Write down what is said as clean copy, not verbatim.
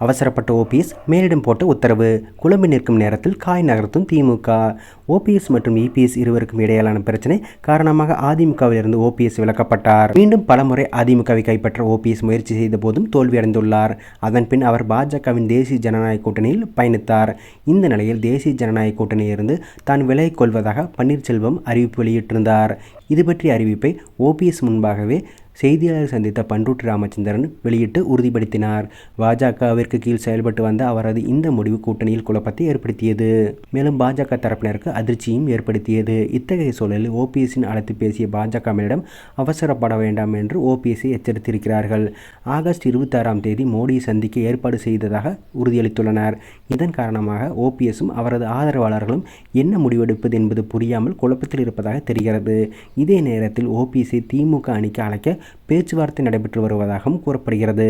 அவசரப்பட்ட OPS மேலிடம் போட்ட உத்தரவு. குழம்பி நிற்கும் நேரத்தில் காய் நகர்த்தும் திமுக. ஓபிஎஸ் மற்றும் இபிஎஸ் இருவருக்கும் இடையிலான பிரச்சனை காரணமாக அதிமுகவில் இருந்து ஓபிஎஸ் விலக்கப்பட்டார். மீண்டும் பலமுறை அதிமுகவை கைப்பற்ற ஓபிஎஸ் முயற்சி செய்த போதும் தோல்வியடைந்துள்ளார். அதன்பின் அவர் பாஜகவின் தேசிய ஜனநாயக கூட்டணியில் பயணித்தார். இந்த நிலையில் தேசிய ஜனநாயக கூட்டணியிலிருந்து தான் விலகிக் கொள்வதாக பன்னீர்செல்வம் அறிவிப்பு வெளியிட்டிருந்தார். இதுபற்றிய அறிவிப்பை ஓபிஎஸ் முன்பாகவே செய்தியாளர் சந்தித்த பண்ருட்டி ராமச்சந்திரன் வெளியிட்டு உறுதிப்படுத்தினார். பாஜகவிற்கு கீழ் செயல்பட்டு வந்த அவரது இந்த முடிவு கூட்டணியில் குழப்பத்தை ஏற்படுத்தியது. மேலும் பாஜக தரப்பினருக்கு அதிர்ச்சியும் ஏற்படுத்தியது. இத்தகைய சூழலில் ஓபிஎஸ்ஸின் அழைத்து பேசிய பாஜக மேலிடம் அவசரப்பட வேண்டாம் என்று ஓபிஎஸ்ஸை எச்சரித்திருக்கிறார்கள். ஆகஸ்ட் 26ஆம் தேதி மோடியை சந்திக்க ஏற்பாடு செய்ததாக உறுதியளித்துள்ளனர். இதன் காரணமாக ஓபிஎஸ்ஸும் அவரது ஆதரவாளர்களும் என்ன முடிவெடுப்பது என்பது புரியாமல் குழப்பத்தில் இருப்பதாக தெரிகிறது. இதே நேரத்தில் ஓபிஎஸ்ஸை திமுக அணிக்கு அழைக்க பேச்சுவார்த்தை நடைபெற்று வருவதாகவும் கூறப்படுகிறது.